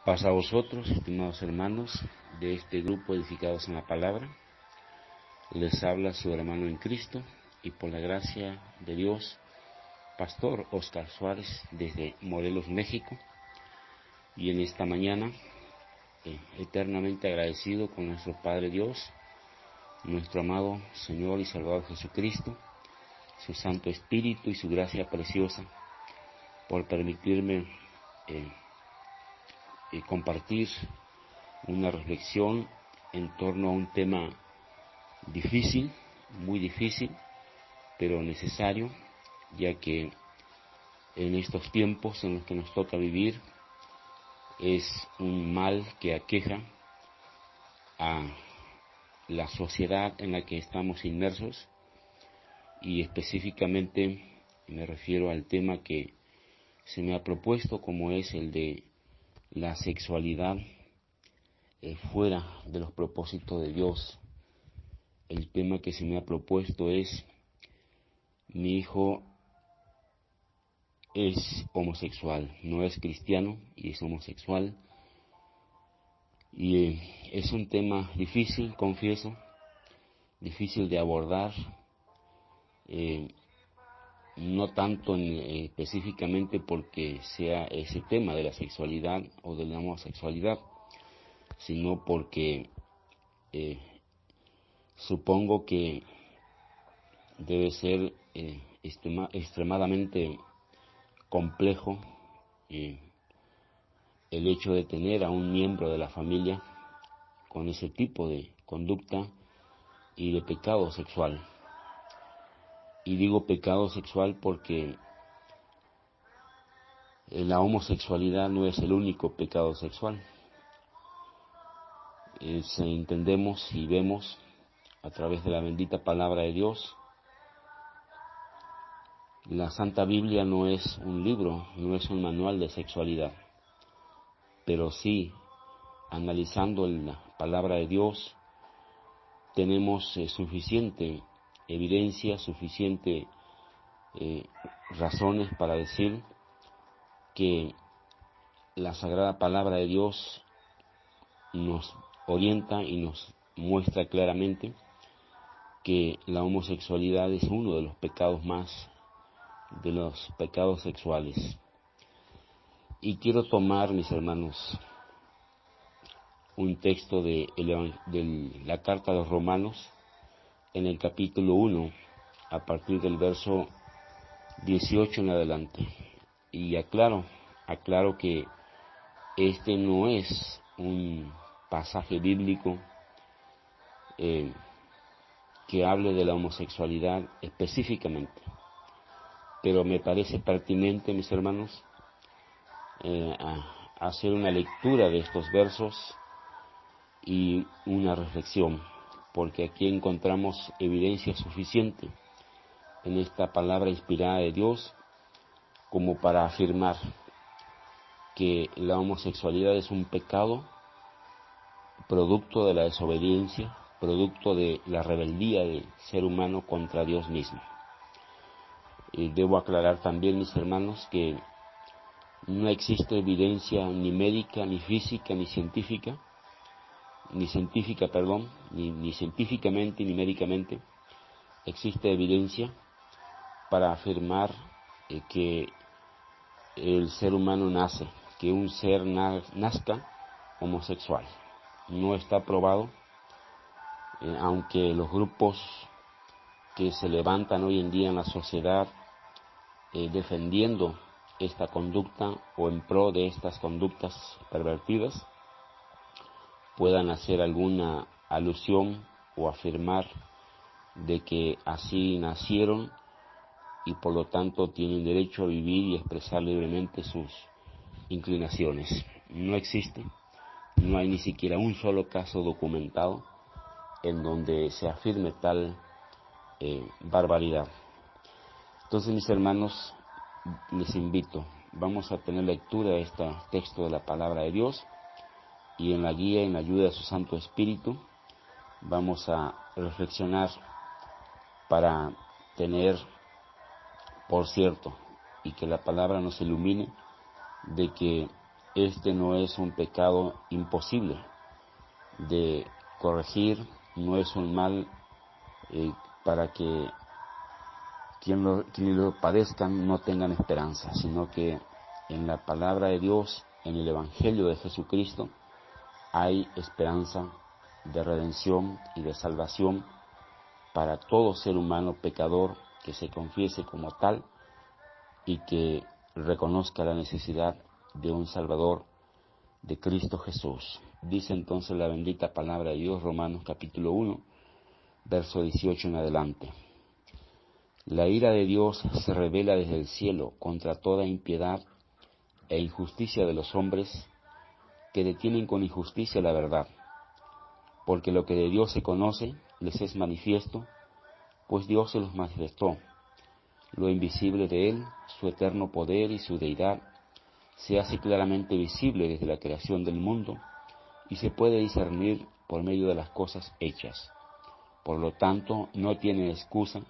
Paz a vosotros, estimados hermanos de este grupo edificados en la palabra. Les habla su hermano en Cristo y por la gracia de Dios, Pastor Oscar Suárez desde Morelos, México. Y en esta mañana, eternamente agradecido con nuestro Padre Dios, nuestro amado Señor y Salvador Jesucristo, su Santo Espíritu y su gracia preciosa, por permitirme compartir una reflexión en torno a un tema difícil, muy difícil, pero necesario, ya que en estos tiempos en los que nos toca vivir es un mal que aqueja a la sociedad en la que estamos inmersos, y específicamente me refiero al tema que se me ha propuesto, como es el de la sexualidad fuera de los propósitos de Dios. El tema que se me ha propuesto es: mi hijo es homosexual, no es cristiano y es homosexual. Y es un tema difícil, confieso, difícil de abordar, no tanto específicamente porque sea ese tema de la sexualidad o de la homosexualidad, sino porque supongo que debe ser extremadamente complejo el hecho de tener a un miembro de la familia con ese tipo de conducta y de pecado sexual. Y digo pecado sexual porque la homosexualidad no es el único pecado sexual. Entendemos y vemos a través de la bendita palabra de Dios. La Santa Biblia no es un libro, no es un manual de sexualidad, pero sí, analizando la palabra de Dios, tenemos suficiente evidencia, suficiente razones para decir que la sagrada palabra de Dios nos orienta y nos muestra claramente que la homosexualidad es uno de los pecados de los pecados sexuales. Y quiero tomar, mis hermanos, un texto de la carta a los Romanos, en el capítulo 1, a partir del verso 18 en adelante. Y aclaro que este no es un pasaje bíblico que hable de la homosexualidad específicamente, pero me parece pertinente, mis hermanos, hacer una lectura de estos versos y una reflexión, porque aquí encontramos evidencia suficiente en esta palabra inspirada de Dios como para afirmar que la homosexualidad es un pecado producto de la desobediencia, producto de la rebeldía del ser humano contra Dios mismo. Y debo aclarar también, mis hermanos, que no existe evidencia ni médica, ni física, ni científicamente, ni médicamente, existe evidencia para afirmar que el ser humano nace, que un ser nazca homosexual. No está probado, aunque los grupos que se levantan hoy en día en la sociedad defendiendo esta conducta o en pro de estas conductas pervertidas puedan hacer alguna alusión o afirmar de que así nacieron y por lo tanto tienen derecho a vivir y expresar libremente sus inclinaciones. No existe, no hay ni siquiera un solo caso documentado en donde se afirme tal barbaridad. Entonces, mis hermanos, les invito, vamos a tener lectura de este texto de la palabra de Dios, y en la guía y en la ayuda de su Santo Espíritu vamos a reflexionar para tener por cierto, y que la palabra nos ilumine, de que este no es un pecado imposible de corregir, no es un mal para que quienes lo padezcan no tengan esperanza, sino que en la palabra de Dios, en el Evangelio de Jesucristo, hay esperanza de redención y de salvación para todo ser humano pecador que se confiese como tal y que reconozca la necesidad de un Salvador, de Cristo Jesús. Dice entonces la bendita palabra de Dios, Romanos capítulo 1, verso 18 en adelante. La ira de Dios se revela desde el cielo contra toda impiedad e injusticia de los hombres que detienen con injusticia la verdad, porque lo que de Dios se conoce les es manifiesto, pues Dios se los manifestó. Lo invisible de Él, su eterno poder y su deidad, se hace claramente visible desde la creación del mundo y se puede discernir por medio de las cosas hechas. Por lo tanto, no tienen excusa,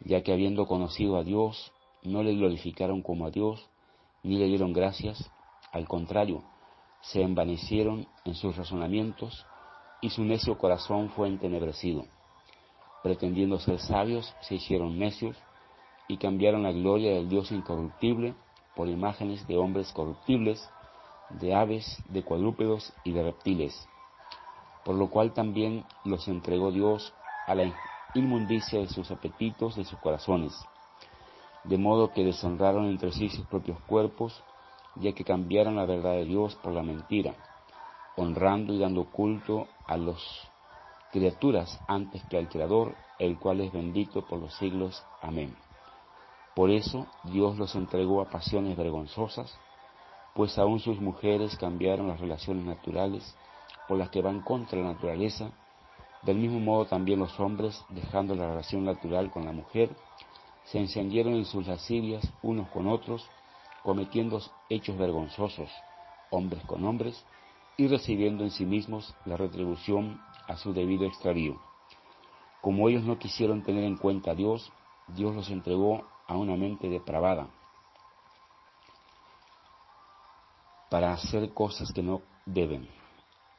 ya que habiendo conocido a Dios, no le glorificaron como a Dios, ni le dieron gracias, al contrario, se envanecieron en sus razonamientos y su necio corazón fue entenebrecido. Pretendiendo ser sabios, se hicieron necios y cambiaron la gloria del Dios incorruptible por imágenes de hombres corruptibles, de aves, de cuadrúpedos y de reptiles, por lo cual también los entregó Dios a la inmundicia de sus apetitos, de sus corazones, de modo que deshonraron entre sí sus propios cuerpos, ya que cambiaron la verdad de Dios por la mentira, honrando y dando culto a las criaturas antes que al Creador, el cual es bendito por los siglos. Amén. Por eso Dios los entregó a pasiones vergonzosas, pues aún sus mujeres cambiaron las relaciones naturales por las que van contra la naturaleza. Del mismo modo también los hombres, dejando la relación natural con la mujer, se encendieron en sus lascivias unos con otros, cometiendo hechos vergonzosos, hombres con hombres, y recibiendo en sí mismos la retribución a su debido extravío. Como ellos no quisieron tener en cuenta a Dios, Dios los entregó a una mente depravada, para hacer cosas que no deben.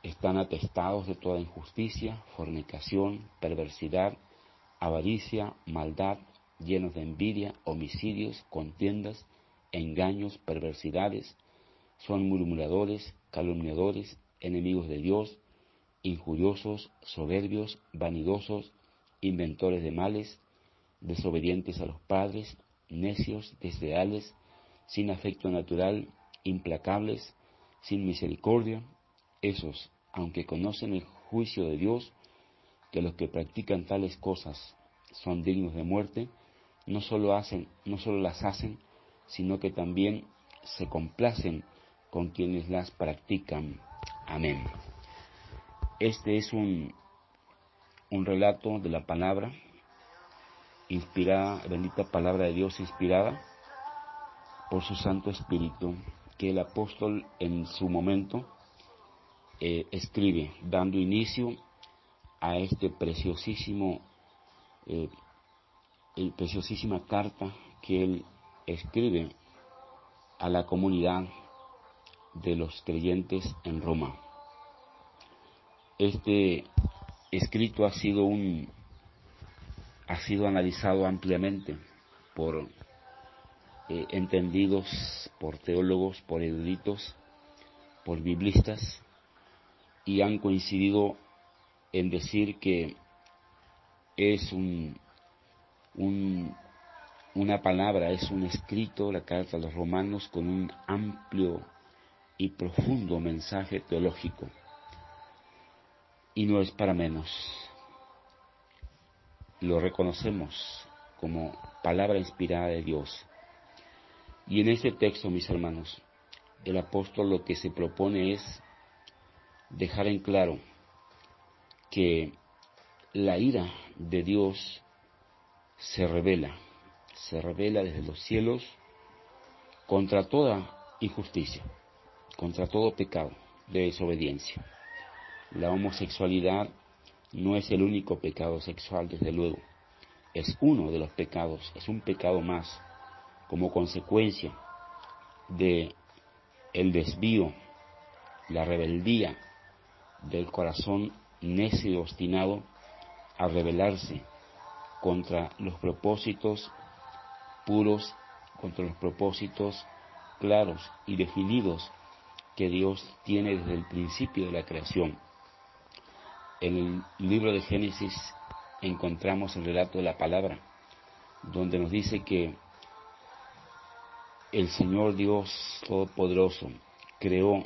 Están atestados de toda injusticia, fornicación, perversidad, avaricia, maldad, llenos de envidia, homicidios, contiendas, engaños, perversidades. Son murmuradores, calumniadores, enemigos de Dios, injuriosos, soberbios, vanidosos, inventores de males, desobedientes a los padres, necios, desleales, sin afecto natural, implacables, sin misericordia. Esos, aunque conocen el juicio de Dios, que los que practican tales cosas son dignos de muerte, no solo las hacen, sino que también se complacen con quienes las practican. Amén. Este es un relato de la palabra inspirada, bendita palabra de Dios inspirada por su Santo Espíritu, que el apóstol en su momento escribe, dando inicio a este preciosísima carta que él escribe a la comunidad de los creyentes en Roma. Este escrito ha sido analizado ampliamente por entendidos, por teólogos, por eruditos, por biblistas, y han coincidido en decir que es una palabra, es un escrito, la carta a los romanos, con un amplio y profundo mensaje teológico. Y no es para menos. Lo reconocemos como palabra inspirada de Dios. Y en este texto, mis hermanos, el apóstol lo que se propone es dejar en claro que la ira de Dios se revela desde los cielos contra toda injusticia, contra todo pecado de desobediencia. La homosexualidad no es el único pecado sexual, desde luego, es uno de los pecados, es un pecado más, como consecuencia de el desvío, la rebeldía del corazón necio y obstinado a rebelarse contra los propósitos puros, contra los propósitos claros y definidos que Dios tiene desde el principio de la creación. En el libro de Génesis encontramos el relato de la palabra, donde nos dice que el Señor Dios Todopoderoso creó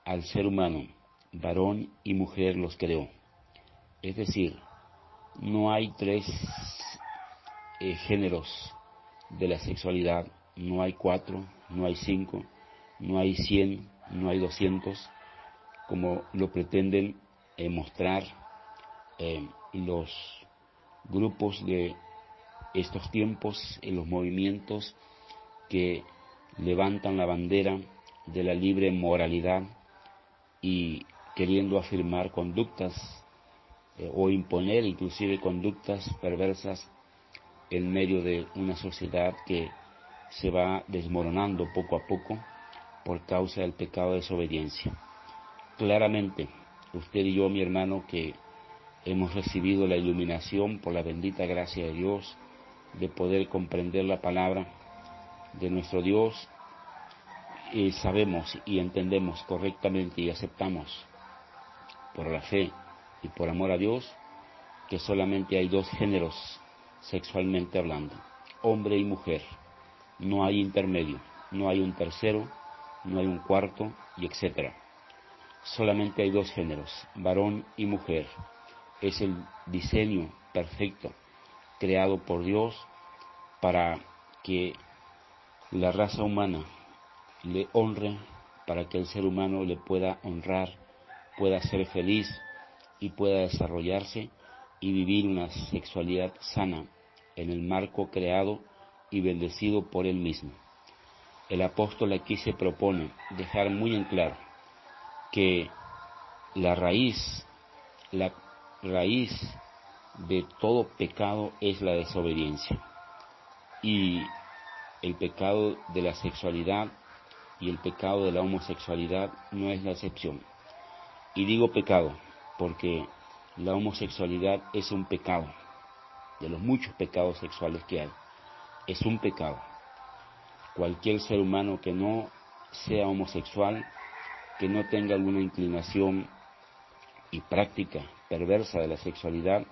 al ser humano, varón y mujer los creó. Es decir, no hay tres géneros de la sexualidad, no hay 4, no hay 5, no hay 100, no hay 200, como lo pretenden mostrar los grupos de estos tiempos, en los movimientos que levantan la bandera de la libre moralidad y queriendo afirmar conductas o imponer inclusive conductas perversas en medio de una sociedad que se va desmoronando poco a poco por causa del pecado de desobediencia. Claramente, usted y yo, mi hermano, que hemos recibido la iluminación por la bendita gracia de Dios, de poder comprender la palabra de nuestro Dios, sabemos y entendemos correctamente y aceptamos por la fe y por amor a Dios que solamente hay 2 géneros sexualmente hablando, hombre y mujer. No hay intermedio, no hay un tercero, no hay un cuarto y etcétera. Solamente hay 2 géneros, varón y mujer. Es el diseño perfecto creado por Dios para que la raza humana le honre, para que el ser humano le pueda honrar, pueda ser feliz y pueda desarrollarse y vivir una sexualidad sana en el marco creado y bendecido por él mismo. El apóstol aquí se propone dejar muy en claro que la raíz de todo pecado es la desobediencia, y el pecado de la sexualidad y el pecado de la homosexualidad no es la excepción. Y digo pecado porque la homosexualidad es un pecado, de los muchos pecados sexuales que hay, es un pecado. Cualquier ser humano que no sea homosexual, que no tenga alguna inclinación y práctica perversa de la sexualidad,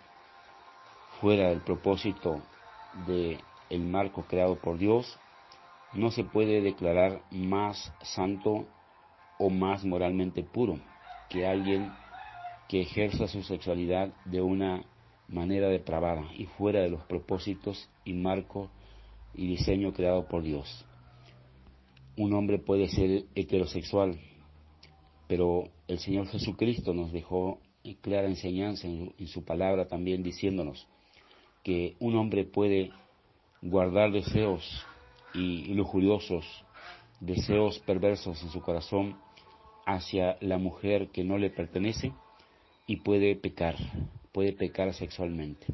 fuera del propósito del marco creado por Dios, no se puede declarar más santo o más moralmente puro que alguien que ejerza su sexualidad de una manera depravada y fuera de los propósitos y marco y diseño creado por Dios. Un hombre puede ser heterosexual, pero el Señor Jesucristo nos dejó clara enseñanza en su palabra también diciéndonos que un hombre puede guardar deseos y lujuriosos, deseos perversos en su corazón hacia la mujer que no le pertenece y puede pecar sexualmente.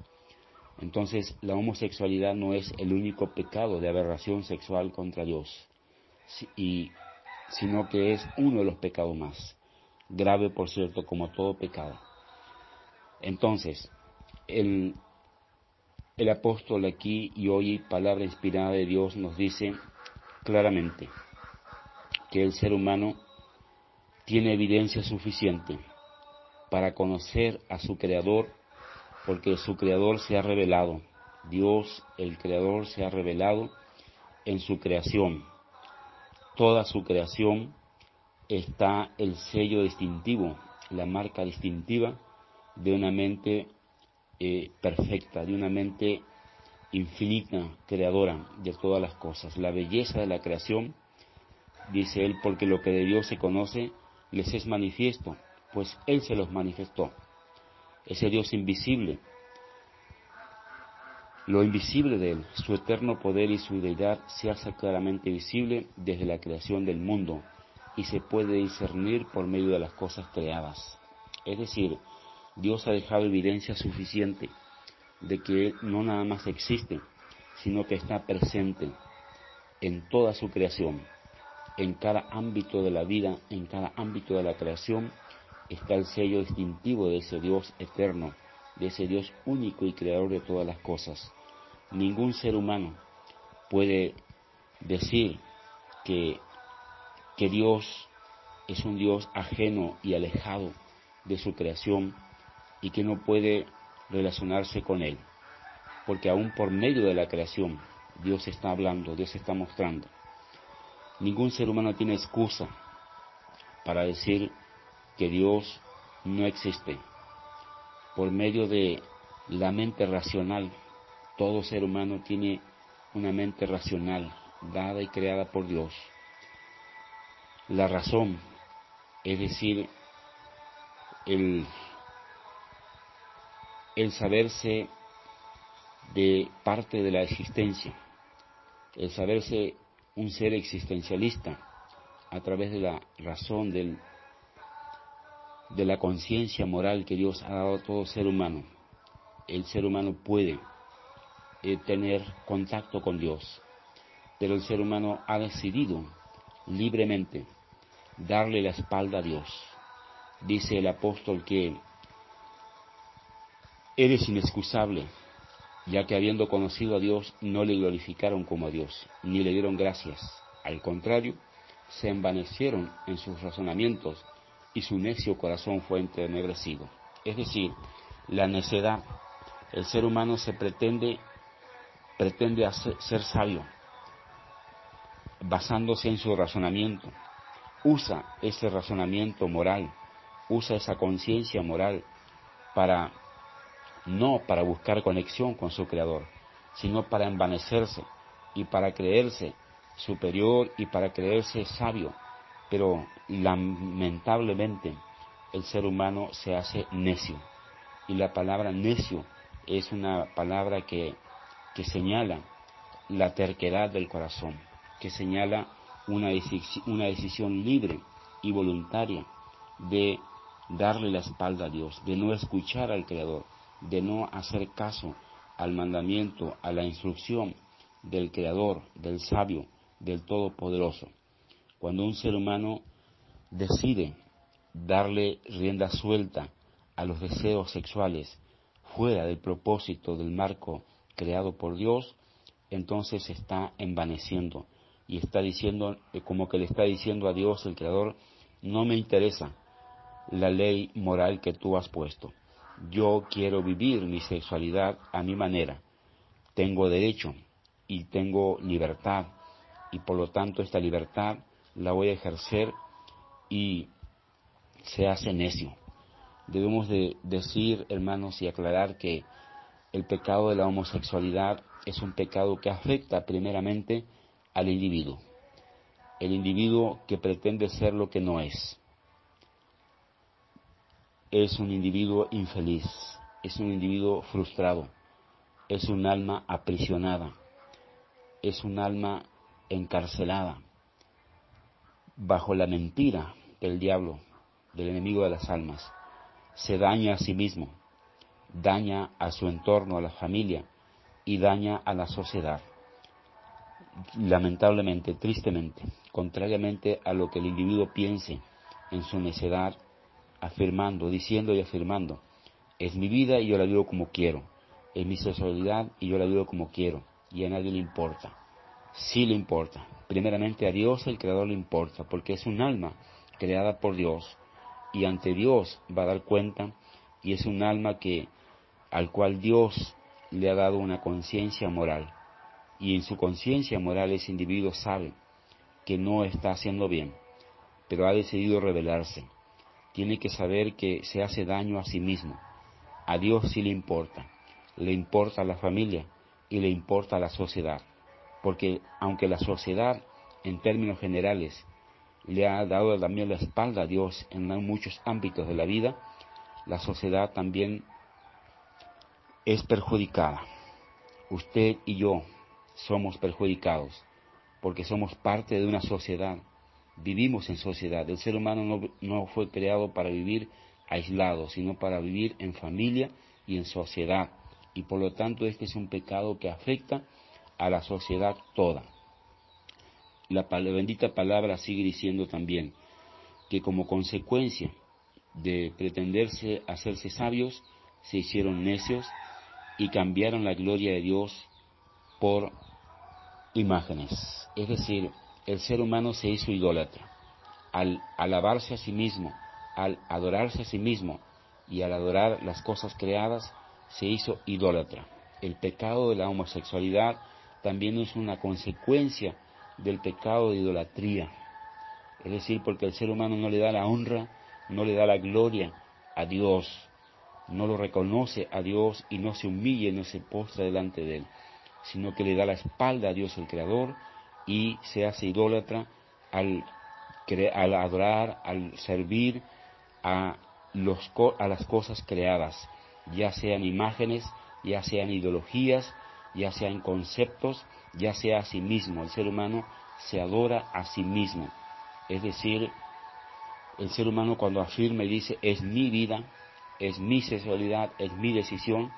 Entonces, la homosexualidad no es el único pecado de aberración sexual contra Dios, sino que es uno de los pecados más grave, por cierto, como todo pecado. Entonces, el apóstol aquí y hoy, palabra inspirada de Dios, nos dice claramente que el ser humano tiene evidencia suficiente para conocer a su Creador, porque su Creador se ha revelado. Dios, el Creador, se ha revelado en su creación. Toda su creación está el sello distintivo, la marca distintiva de una mente perfecta, de una mente infinita, creadora de todas las cosas. La belleza de la creación, dice él, porque lo que de Dios se conoce les es manifiesto, pues Él se los manifestó. Ese Dios invisible, lo invisible de Él, su eterno poder y su deidad se hace claramente visible desde la creación del mundo y se puede discernir por medio de las cosas creadas. Es decir, Dios ha dejado evidencia suficiente de que Él no nada más existe, sino que está presente en toda su creación. En cada ámbito de la vida, en cada ámbito de la creación, está el sello distintivo de ese Dios eterno, de ese Dios único y creador de todas las cosas. Ningún ser humano puede decir que Dios es un Dios ajeno y alejado de su creación y que no puede relacionarse con Él, porque aún por medio de la creación Dios está hablando, Dios está mostrando. Ningún ser humano tiene excusa para decir que Dios no existe. Por medio de la mente racional, todo ser humano tiene una mente racional, dada y creada por Dios. La razón, es decir, el saberse de parte de la existencia, el saberse un ser existencialista a través de la razón, de la conciencia moral que Dios ha dado a todo ser humano. El ser humano puede tener contacto con Dios, pero el ser humano ha decidido libremente darle la espalda a Dios. Dice el apóstol que eres inexcusable, ya que habiendo conocido a Dios no le glorificaron como a Dios, ni le dieron gracias. Al contrario, se envanecieron en sus razonamientos y su necio corazón fue entenebrecido. Es decir, la necedad. El ser humano se pretende ser sabio, basándose en su razonamiento. Usa ese razonamiento moral, usa esa conciencia moral no para buscar conexión con su Creador, sino para envanecerse y para creerse superior y para creerse sabio. Pero lamentablemente el ser humano se hace necio, y la palabra necio es una palabra que señala la terquedad del corazón, que señala una decisión libre y voluntaria de darle la espalda a Dios, de no escuchar al Creador, de no hacer caso al mandamiento, a la instrucción del Creador, del Sabio, del Todopoderoso. Cuando un ser humano decide darle rienda suelta a los deseos sexuales fuera del propósito del marco creado por Dios, entonces se está envaneciendo y está diciendo, como que le está diciendo a Dios, el Creador, no me interesa la ley moral que tú has puesto. Yo quiero vivir mi sexualidad a mi manera. Tengo derecho y tengo libertad, y por lo tanto esta libertad la voy a ejercer, y se hace necio. Debemos de decir, hermanos, y aclarar que el pecado de la homosexualidad es un pecado que afecta primeramente al individuo. El individuo que pretende ser lo que no es. Es un individuo infeliz, es un individuo frustrado, es un alma aprisionada, es un alma encarcelada bajo la mentira del diablo, del enemigo de las almas. Se daña a sí mismo, daña a su entorno, a la familia, y daña a la sociedad. Lamentablemente, tristemente, contrariamente a lo que el individuo piense en su necedad, diciendo y afirmando, es mi vida y yo la vivo como quiero, es mi sexualidad y yo la vivo como quiero, y a nadie le importa. Sí le importa, primeramente a Dios el Creador le importa, porque es un alma creada por Dios, y ante Dios va a dar cuenta, y es un alma al cual Dios le ha dado una conciencia moral, y en su conciencia moral ese individuo sabe que no está haciendo bien, pero ha decidido rebelarse. Tiene que saber que se hace daño a sí mismo. A Dios sí le importa a la familia y le importa a la sociedad, porque aunque la sociedad en términos generales le ha dado también la espalda a Dios en muchos ámbitos de la vida, la sociedad también es perjudicada. Usted y yo somos perjudicados porque somos parte de una sociedad, vivimos en sociedad. El ser humano no fue creado para vivir aislado, sino para vivir en familia y en sociedad, y por lo tanto este es un pecado que afecta a la sociedad toda. la bendita palabra sigue diciendo también que como consecuencia de pretenderse hacerse sabios, se hicieron necios y cambiaron la gloria de Dios por imágenes. Es decir, el ser humano se hizo idólatra. Al alabarse a sí mismo, al adorarse a sí mismo y al adorar las cosas creadas, se hizo idólatra. El pecado de la homosexualidad también es una consecuencia del pecado de idolatría. Es decir, porque el ser humano no le da la honra, no le da la gloria a Dios, no lo reconoce a Dios y no se humilla y no se postra delante de Él, sino que le da la espalda a Dios el Creador y se hace idólatra al adorar, al servir a las cosas creadas, ya sean imágenes, ya sean ideologías, ya sean conceptos, ya sea a sí mismo. El ser humano se adora a sí mismo. Es decir, el ser humano cuando afirma y dice, es mi vida, es mi sexualidad, es mi decisión,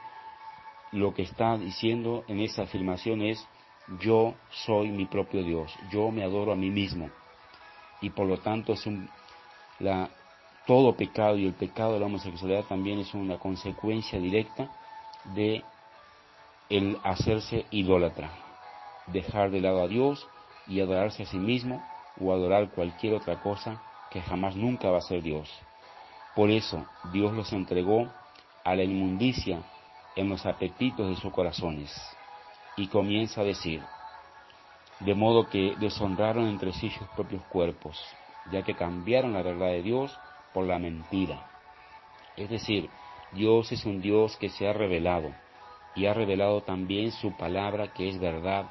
lo que está diciendo en esa afirmación es, yo soy mi propio Dios, yo me adoro a mí mismo. Y por lo tanto todo pecado, y el pecado de la homosexualidad también es una consecuencia directa de el hacerse idólatra, dejar de lado a Dios y adorarse a sí mismo o adorar cualquier otra cosa que jamás nunca va a ser Dios. Por eso Dios los entregó a la inmundicia en los apetitos de sus corazones. Y comienza a decir, de modo que deshonraron entre sí sus propios cuerpos, ya que cambiaron la verdad de Dios por la mentira. Es decir, Dios es un Dios que se ha revelado, y ha revelado también su palabra que es verdad,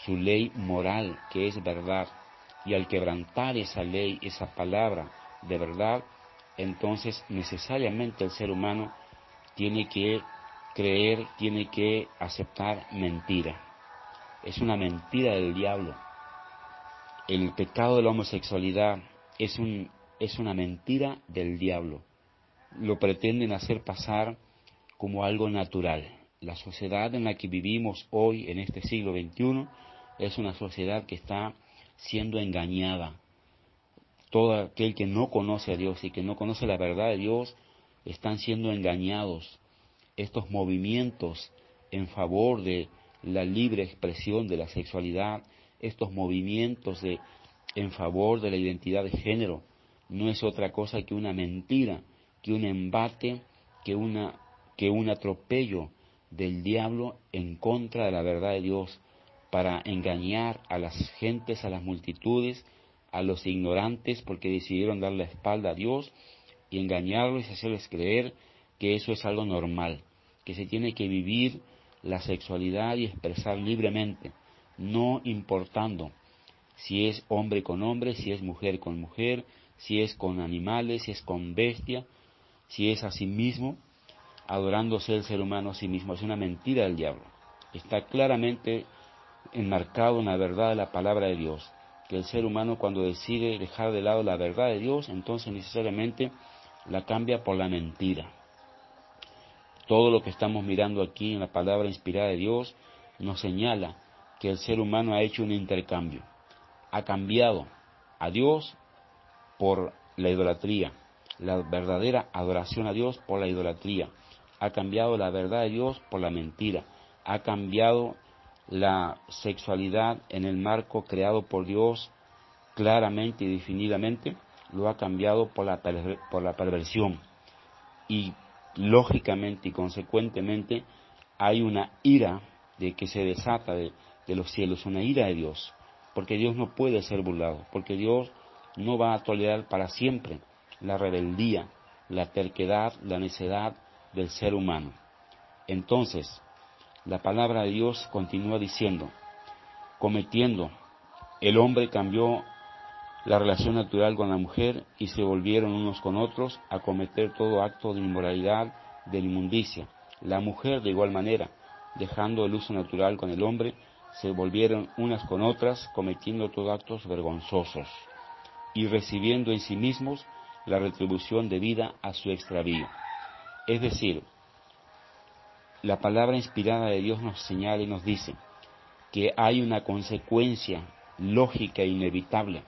su ley moral que es verdad, y al quebrantar esa ley, esa palabra de verdad, entonces necesariamente el ser humano tiene que creer, tiene que aceptar mentira. Es una mentira del diablo. El pecado de la homosexualidad es una mentira del diablo. Lo pretenden hacer pasar como algo natural. La sociedad en la que vivimos hoy, en este siglo XXI, es una sociedad que está siendo engañada. Todo aquel que no conoce a Dios y que no conoce la verdad de Dios, están siendo engañados. Estos movimientos en favor de la libre expresión de la sexualidad, estos movimientos en favor de la identidad de género, no es otra cosa que una mentira, que un embate, que un atropello del diablo en contra de la verdad de Dios, para engañar a las gentes, a las multitudes, a los ignorantes, porque decidieron dar la espalda a Dios, y engañarlos y hacerles creer que eso es algo normal, que se tiene que vivir la sexualidad y expresar libremente, no importando si es hombre con hombre, si es mujer con mujer, si es con animales, si es con bestia, si es a sí mismo, adorándose el ser humano a sí mismo. Es una mentira del diablo. Está claramente enmarcado en la verdad de la palabra de Dios, que el ser humano cuando decide dejar de lado la verdad de Dios, entonces necesariamente la cambia por la mentira. Todo lo que estamos mirando aquí en la palabra inspirada de Dios nos señala que el ser humano ha hecho un intercambio. Ha cambiado a Dios por la idolatría, la verdadera adoración a Dios por la idolatría. Ha cambiado la verdad de Dios por la mentira. Ha cambiado la sexualidad en el marco creado por Dios claramente y definidamente, lo ha cambiado por la perversión. Y lógicamente y consecuentemente hay una ira de que se desata de los cielos, una ira de Dios, porque Dios no puede ser burlado, porque Dios no va a tolerar para siempre la rebeldía, la terquedad, la necedad del ser humano. Entonces, la palabra de Dios continúa diciendo, cometiendo, el hombre cambió la relación natural con la mujer y se volvieron unos con otros a cometer todo acto de inmoralidad, de inmundicia. La mujer de igual manera, dejando el uso natural con el hombre, se volvieron unas con otras, cometiendo todo actos vergonzosos y recibiendo en sí mismos la retribución debida a su extravío. Es decir, la palabra inspirada de Dios nos señala y nos dice que hay una consecuencia lógica e inevitable,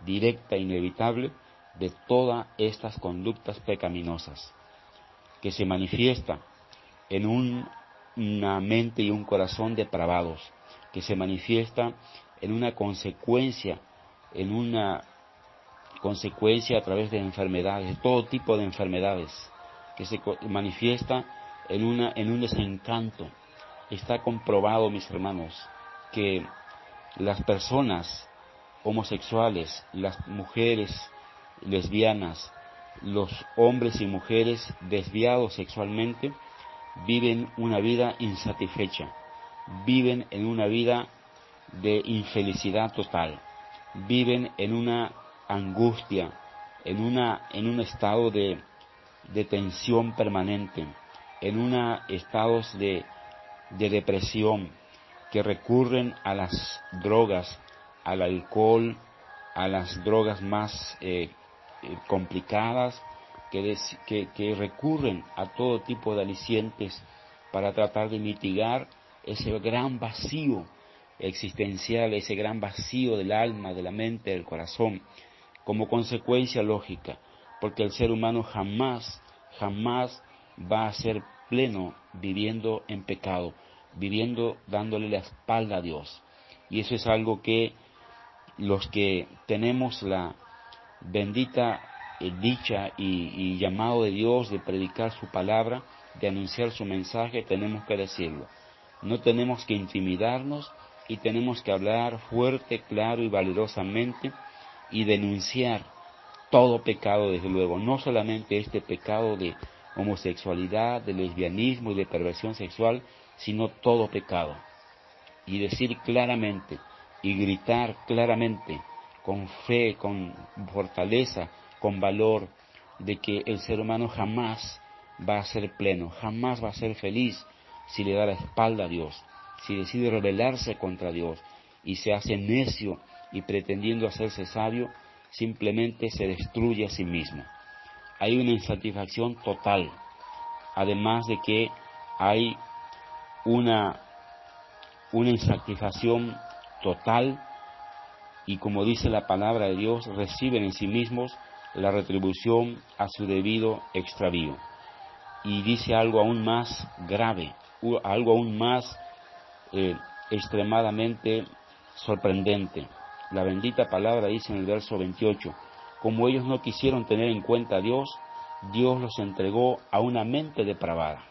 directa e inevitable, de todas estas conductas pecaminosas, que se manifiesta en una mente y un corazón depravados, que se manifiesta en una consecuencia a través de enfermedades, de todo tipo de enfermedades, que se manifiesta en un desencanto. Está comprobado, mis hermanos, que las personas homosexuales, las mujeres lesbianas, los hombres y mujeres desviados sexualmente, viven una vida insatisfecha, viven en una vida de infelicidad total, viven en una angustia, en un estado de tensión permanente, en estados de depresión, que recurren a las drogas, al alcohol, a las drogas más complicadas, que recurren a todo tipo de alicientes para tratar de mitigar ese gran vacío existencial, ese gran vacío del alma, de la mente, del corazón, como consecuencia lógica, porque el ser humano jamás va a ser pleno viviendo en pecado, viviendo dándole la espalda a Dios. Y eso es algo que los que tenemos la bendita dicha y llamado de Dios de predicar su palabra, de anunciar su mensaje, tenemos que decirlo. No tenemos que intimidarnos y tenemos que hablar fuerte, claro y valerosamente y denunciar todo pecado, desde luego, no solamente este pecado de homosexualidad, de lesbianismo y de perversión sexual, sino todo pecado. Y decir claramente y gritar claramente, con fe, con fortaleza, con valor, de que el ser humano jamás va a ser pleno, jamás va a ser feliz si le da la espalda a Dios, si decide rebelarse contra Dios y se hace necio y pretendiendo hacerse sabio, simplemente se destruye a sí mismo. Hay una insatisfacción total, además de que hay una insatisfacción total, y como dice la palabra de Dios, reciben en sí mismos la retribución a su debido extravío. Y dice algo aún más grave, algo aún más extremadamente sorprendente. La bendita palabra dice en el verso 28, como ellos no quisieron tener en cuenta a Dios, Dios los entregó a una mente depravada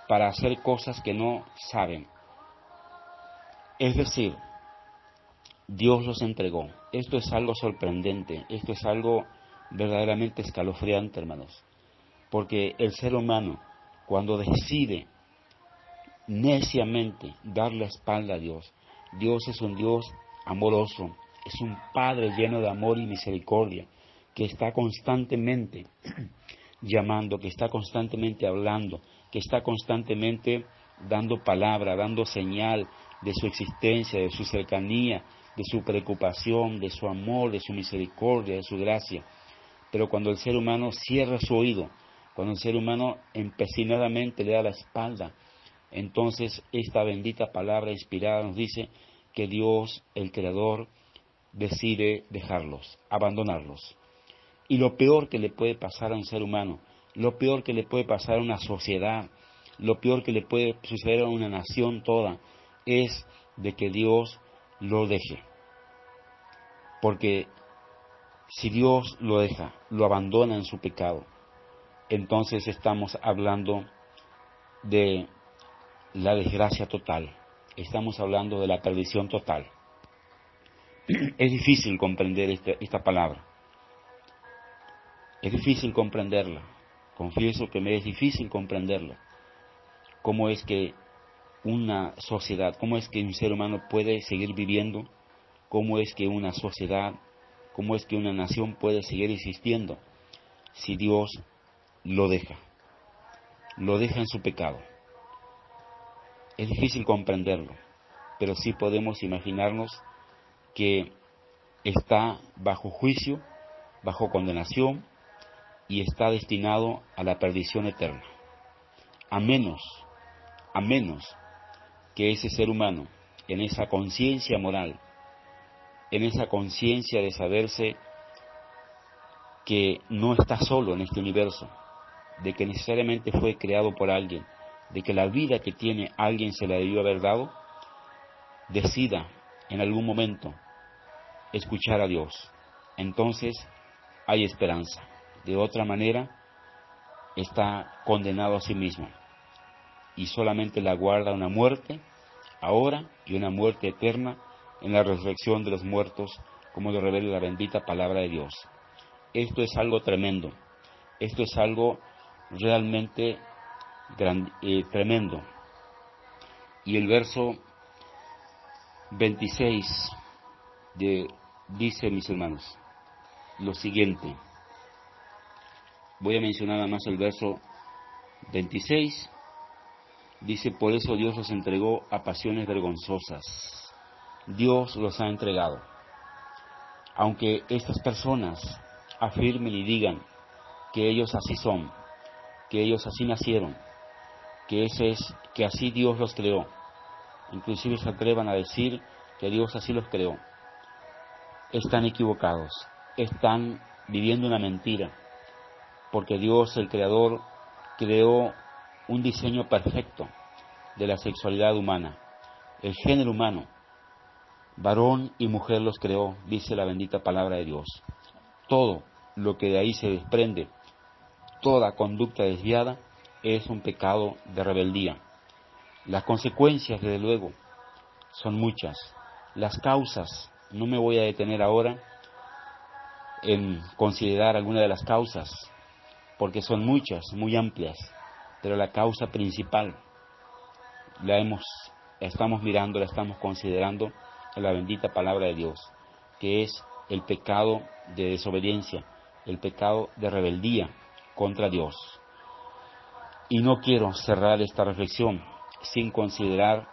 para hacer cosas que no saben. Es decir, Dios los entregó. Esto es algo sorprendente, esto es algo verdaderamente escalofriante, hermanos. Porque el ser humano, cuando decide neciamente dar la espalda a Dios, Dios es un Dios amoroso, es un Padre lleno de amor y misericordia, que está constantemente llamando, que está constantemente hablando, que está constantemente dando palabra, dando señal de su existencia, de su cercanía, de su preocupación, de su amor, de su misericordia, de su gracia. Pero cuando el ser humano cierra su oído, cuando el ser humano empecinadamente le da la espalda, entonces esta bendita palabra inspirada nos dice que Dios, el Creador, decide dejarlos, abandonarlos. Y lo peor que le puede pasar a un ser humano, lo peor que le puede pasar a una sociedad, lo peor que le puede suceder a una nación toda, es de que Dios lo deje. Porque si Dios lo deja, lo abandona en su pecado, entonces estamos hablando de la desgracia total, estamos hablando de la perdición total. Es difícil comprender esta palabra, es difícil comprenderla, confieso que me es difícil comprenderla. ¿Cómo es que una sociedad, cómo es que un ser humano puede seguir viviendo? ¿Cómo es que una sociedad, cómo es que una nación puede seguir existiendo si Dios lo deja en su pecado? Es difícil comprenderlo, pero sí podemos imaginarnos que está bajo juicio, bajo condenación y está destinado a la perdición eterna. A menos que ese ser humano, en esa conciencia moral, en esa conciencia de saberse que no está solo en este universo, de que necesariamente fue creado por alguien, de que la vida que tiene alguien se la debió haber dado, decida en algún momento escuchar a Dios. Entonces hay esperanza. De otra manera, está condenado a sí mismo y solamente le aguarda una muerte ahora y una muerte eterna en la resurrección de los muertos, como lo revela la bendita palabra de Dios. Esto es algo tremendo, esto es algo realmente tremendo. Y el verso 26 dice, mis hermanos, lo siguiente. Voy a mencionar nada más el verso 26. Dice, por eso Dios los entregó a pasiones vergonzosas. Dios los ha entregado. Aunque estas personas afirmen y digan que ellos así son, que ellos así nacieron, que así Dios los creó, inclusive se atrevan a decir que Dios así los creó, están equivocados, están viviendo una mentira, porque Dios, el Creador, creó un diseño perfecto de la sexualidad humana, el género humano, varón y mujer los creó, dice la bendita palabra de Dios. Todo lo que de ahí se desprende, toda conducta desviada, es un pecado de rebeldía. Las consecuencias, desde luego, son muchas. Las causas, no me voy a detener ahora en considerar alguna de las causas, porque son muchas, muy amplias, pero la causa principal estamos mirando, la estamos considerando en la bendita palabra de Dios, que es el pecado de desobediencia, el pecado de rebeldía contra Dios. Y no quiero cerrar esta reflexión sin considerar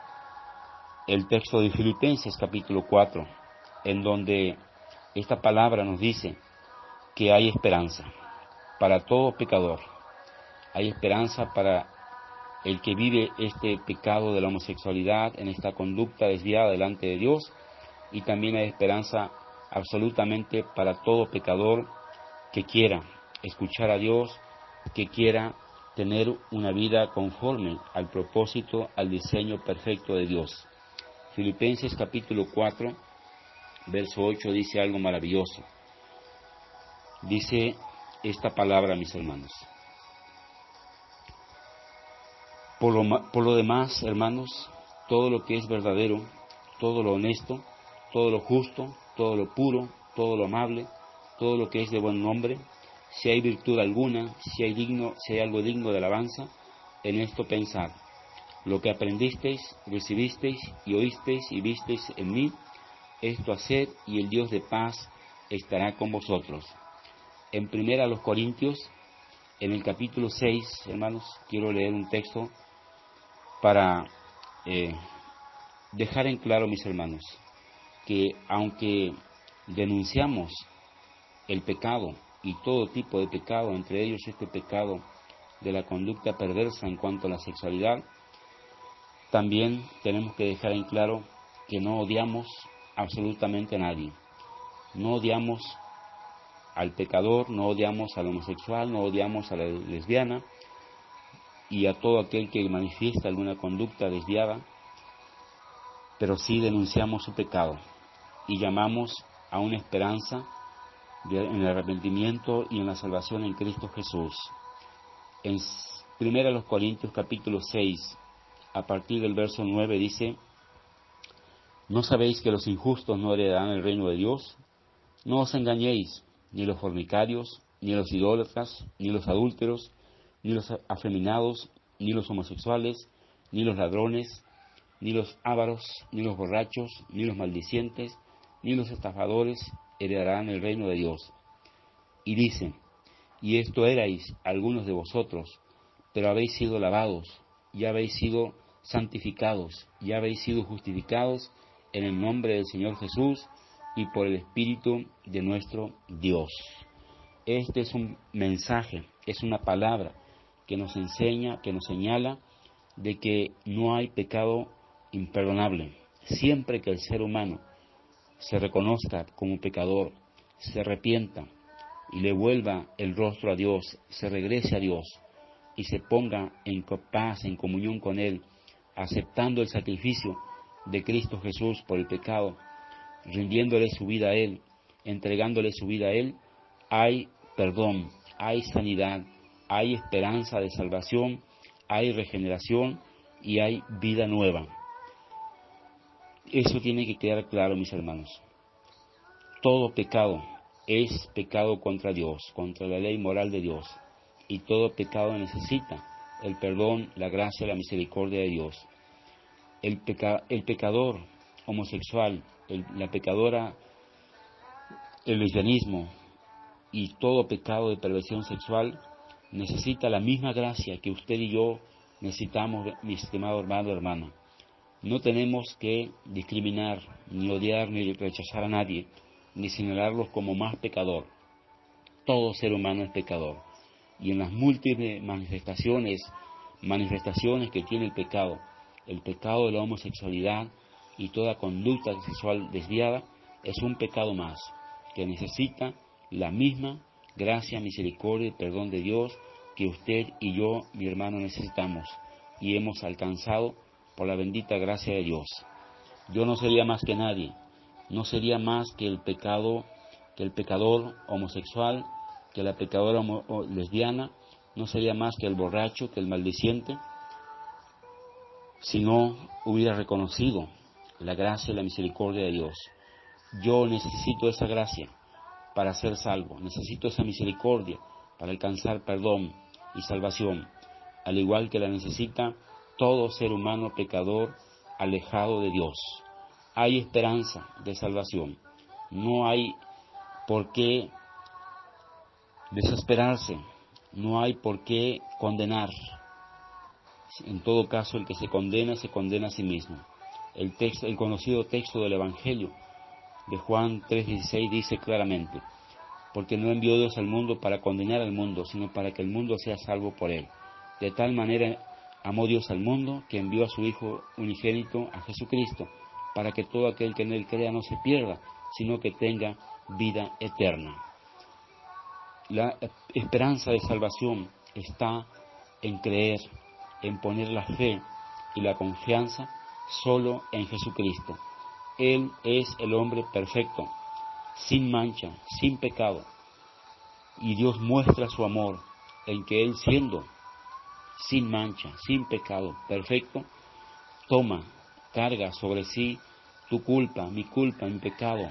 el texto de Filipenses capítulo 4, en donde esta palabra nos dice que hay esperanza para todo pecador, hay esperanza para el que vive este pecado de la homosexualidad, en esta conducta desviada delante de Dios, y también hay esperanza absolutamente para todo pecador que quiera escuchar a Dios, que quiera tener una vida conforme al propósito, al diseño perfecto de Dios. Filipenses capítulo 4, verso 8 dice algo maravilloso. Dice esta palabra, mis hermanos. Por lo demás, hermanos, todo lo que es verdadero, todo lo honesto, todo lo justo, todo lo puro, todo lo amable, todo lo que es de buen nombre, si hay virtud alguna, si hay algo digno de alabanza, en esto pensad. Lo que aprendisteis, recibisteis y oísteis y visteis en mí, esto haced, y el Dios de paz estará con vosotros. En 1 Corintios, en el capítulo 6, hermanos, quiero leer un texto para dejar en claro, mis hermanos, que aunque denunciamos el pecado y todo tipo de pecado, entre ellos este pecado de la conducta perversa en cuanto a la sexualidad, también tenemos que dejar en claro que no odiamos absolutamente a nadie. No odiamos al pecador, no odiamos al homosexual, no odiamos a la lesbiana y a todo aquel que manifiesta alguna conducta desviada, pero sí denunciamos su pecado y llamamos a una esperanza en el arrepentimiento y en la salvación en Cristo Jesús. En 1 Corintios capítulo 6, a partir del verso 9 dice: ¿No sabéis que los injustos no heredarán el reino de Dios? No os engañéis, ni los fornicarios, ni los idólatras, ni los adúlteros, ni los afeminados, ni los homosexuales, ni los ladrones, ni los ávaros, ni los borrachos, ni los maldicientes, ni los estafadores heredarán el reino de Dios. Y dice: y esto erais algunos de vosotros, pero habéis sido lavados, ya habéis sido santificados, ya habéis sido justificados en el nombre del Señor Jesús y por el Espíritu de nuestro Dios. Este es un mensaje, es una palabra que nos enseña, que nos señala de que no hay pecado imperdonable. Siempre que el ser humano se reconozca como pecador, se arrepienta y le vuelva el rostro a Dios, se regrese a Dios y se ponga en paz, en comunión con Él, aceptando el sacrificio de Cristo Jesús por el pecado, rindiéndole su vida a Él, entregándole su vida a Él, hay perdón, hay sanidad, hay esperanza de salvación, hay regeneración y hay vida nueva. Eso tiene que quedar claro, mis hermanos. Todo pecado es pecado contra Dios, contra la ley moral de Dios. Y todo pecado necesita el perdón, la gracia, la misericordia de Dios. El pecador homosexual, la pecadora, el lesbianismo y todo pecado de perversión sexual necesita la misma gracia que usted y yo necesitamos, mi estimado hermano o hermana. No tenemos que discriminar, ni odiar, ni rechazar a nadie, ni señalarlos como más pecador. Todo ser humano es pecador. Y en las múltiples manifestaciones que tiene el pecado de la homosexualidad y toda conducta sexual desviada, es un pecado más, que necesita la misma gracia, misericordia y perdón de Dios que usted y yo, mi hermano, necesitamos y hemos alcanzado por la bendita gracia de Dios. Yo no sería más que nadie, no sería más que el pecador homosexual, que la pecadora lesbiana, no sería más que el borracho, que el maldiciente, si no hubiera reconocido la gracia y la misericordia de Dios. Yo necesito esa gracia para ser salvo, necesito esa misericordia para alcanzar perdón y salvación, al igual que la necesita todo ser humano pecador alejado de Dios. Hay esperanza de salvación, no hay por qué desesperarse, no hay por qué condenar. En todo caso, el que se condena a sí mismo. El conocido texto del Evangelio de Juan 3:16 dice claramente: porque no envió Dios al mundo para condenar al mundo, sino para que el mundo sea salvo por él. De tal manera amó Dios al mundo, que envió a su Hijo unigénito, a Jesucristo, para que todo aquel que en él crea no se pierda, sino que tenga vida eterna. La esperanza de salvación está en creer, en poner la fe y la confianza solo en Jesucristo. Él es el hombre perfecto, sin mancha, sin pecado. Y Dios muestra su amor en que Él, siendo sin mancha, sin pecado, perfecto, carga sobre sí tu culpa, mi pecado,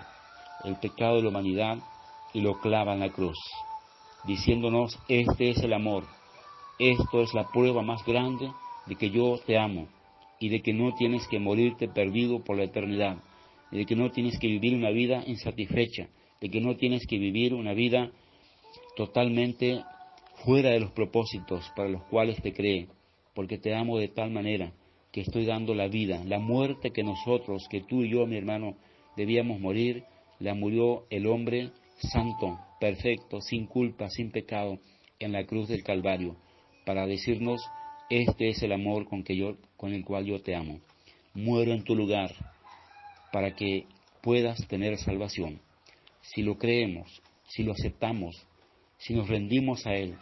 el pecado de la humanidad, y lo clava en la cruz, diciéndonos: este es el amor, esto es la prueba más grande de que yo te amo, y de que no tienes que morirte perdido por la eternidad, y de que no tienes que vivir una vida insatisfecha, de que no tienes que vivir una vida totalmente fuera de los propósitos para los cuales te creé, porque te amo de tal manera que estoy dando la vida, la muerte que nosotros, que tú y yo, mi hermano, debíamos morir, la murió el hombre santo, perfecto, sin culpa, sin pecado, en la cruz del Calvario, para decirnos: este es el amor con el cual yo te amo. Muero en tu lugar para que puedas tener salvación. Si lo creemos, si lo aceptamos, si nos rendimos a Él,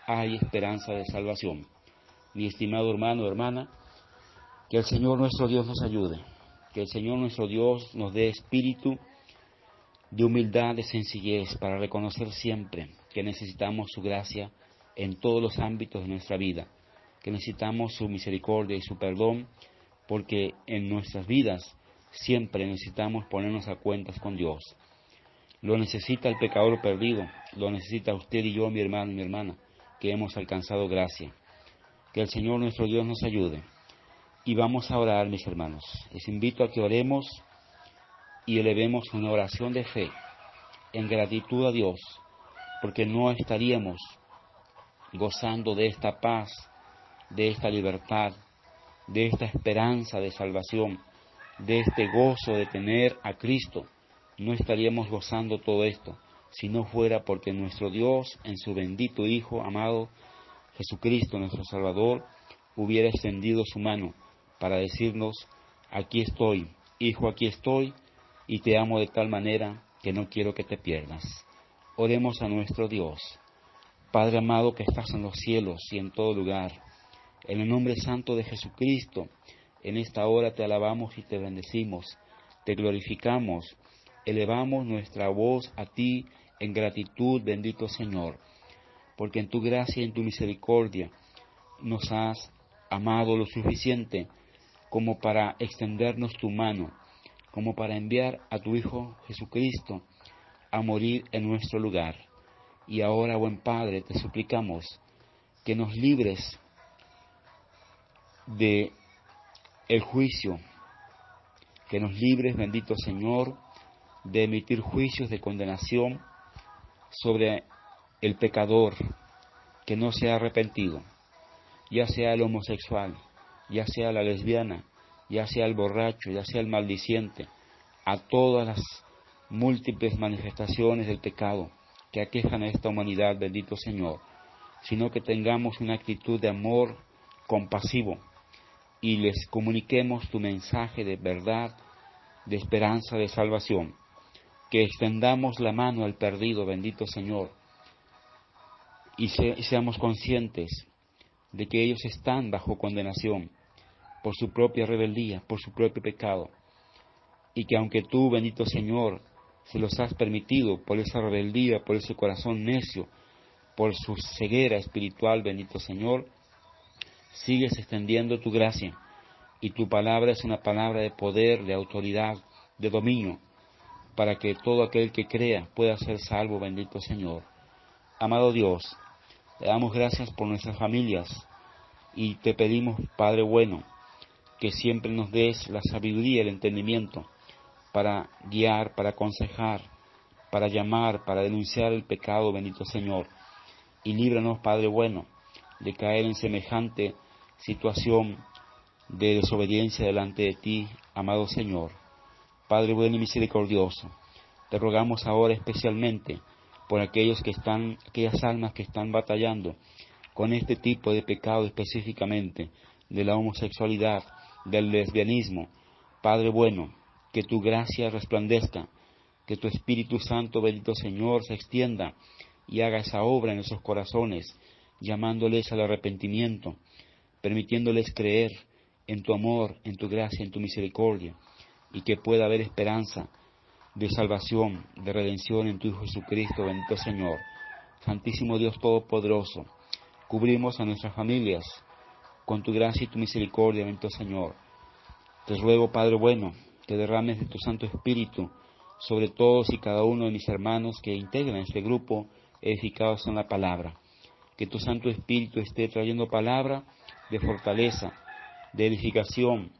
hay esperanza de salvación. Mi estimado hermano o hermana, que el Señor nuestro Dios nos ayude, que el Señor nuestro Dios nos dé espíritu de humildad, de sencillez, para reconocer siempre que necesitamos su gracia en todos los ámbitos de nuestra vida, que necesitamos su misericordia y su perdón, porque en nuestras vidas siempre necesitamos ponernos a cuentas con Dios. Lo necesita el pecador perdido, lo necesita usted y yo, mi hermano y mi hermana, que hemos alcanzado gracia. Que el Señor nuestro Dios nos ayude. Y vamos a orar, mis hermanos. Les invito a que oremos y elevemos una oración de fe, en gratitud a Dios, porque no estaríamos gozando de esta paz, de esta libertad, de esta esperanza de salvación, de este gozo de tener a Cristo. No estaríamos gozando todo esto si no fuera porque nuestro Dios, en su bendito Hijo amado, Jesucristo nuestro Salvador, hubiera extendido su mano para decirnos: aquí estoy, hijo, aquí estoy, y te amo de tal manera que no quiero que te pierdas. Oremos a nuestro Dios. Padre amado que estás en los cielos y en todo lugar, en el nombre santo de Jesucristo, en esta hora te alabamos y te bendecimos, te glorificamos, elevamos nuestra voz a ti en gratitud, bendito Señor, porque en tu gracia y en tu misericordia nos has amado lo suficiente como para extendernos tu mano, como para enviar a tu Hijo Jesucristo a morir en nuestro lugar. Y ahora, buen Padre, te suplicamos que nos libres de el juicio, que nos libres, bendito Señor, de emitir juicios de condenación sobre el pecador que no se ha arrepentido, ya sea el homosexual, ya sea la lesbiana, ya sea el borracho, ya sea el maldiciente, a todas las múltiples manifestaciones del pecado que aquejan a esta humanidad, bendito Señor, sino que tengamos una actitud de amor compasivo y les comuniquemos tu mensaje de verdad, de esperanza, de salvación, que extendamos la mano al perdido, bendito Señor, y seamos conscientes de que ellos están bajo condenación por su propia rebeldía, por su propio pecado, y que aunque tú, bendito Señor, se los has permitido por esa rebeldía, por ese corazón necio, por su ceguera espiritual, bendito Señor, sigues extendiendo tu gracia, y tu palabra es una palabra de poder, de autoridad, de dominio, para que todo aquel que crea pueda ser salvo, bendito Señor. Amado Dios, te damos gracias por nuestras familias, y te pedimos, Padre bueno, que siempre nos des la sabiduría y el entendimiento para guiar, para aconsejar, para llamar, para denunciar el pecado, bendito Señor. Y líbranos, Padre bueno, de caer en semejante situación de desobediencia delante de ti, amado Señor. Padre bueno y misericordioso, te rogamos ahora especialmente por aquellas almas que están batallando con este tipo de pecado específicamente, de la homosexualidad, del lesbianismo. Padre bueno, que tu gracia resplandezca, que tu Espíritu Santo, bendito Señor, se extienda y haga esa obra en esos corazones, llamándoles al arrepentimiento, permitiéndoles creer en tu amor, en tu gracia, en tu misericordia, y que pueda haber esperanza de salvación, de redención en tu Hijo Jesucristo, bendito Señor. Santísimo Dios Todopoderoso, cubrimos a nuestras familias con tu gracia y tu misericordia, bendito Señor. Te ruego, Padre bueno, que derrames de tu Santo Espíritu sobre todos y cada uno de mis hermanos que integran este grupo edificados en la palabra. Que tu Santo Espíritu esté trayendo palabra de fortaleza, de edificación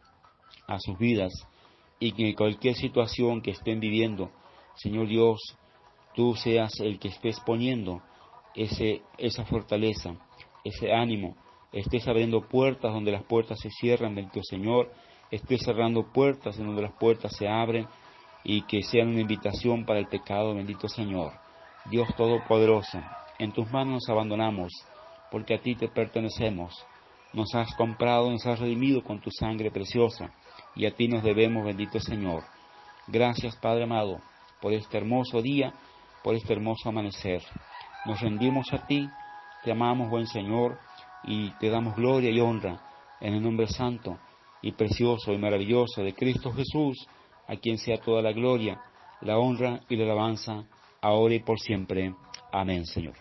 a sus vidas, y que en cualquier situación que estén viviendo, Señor Dios, tú seas el que estés poniendo esa fortaleza, ese ánimo, estés abriendo puertas donde las puertas se cierran, bendito Señor, estés cerrando puertas en donde las puertas se abren, y que sean una invitación para el pecado, bendito Señor. Dios Todopoderoso, en tus manos nos abandonamos, porque a ti te pertenecemos. Nos has comprado, nos has redimido con tu sangre preciosa, y a ti nos debemos, bendito Señor. Gracias, Padre amado, por este hermoso día, por este hermoso amanecer. Nos rendimos a ti, te amamos, buen Señor, y te damos gloria y honra en el nombre santo y precioso y maravilloso de Cristo Jesús, a quien sea toda la gloria, la honra y la alabanza, ahora y por siempre. Amén, Señor.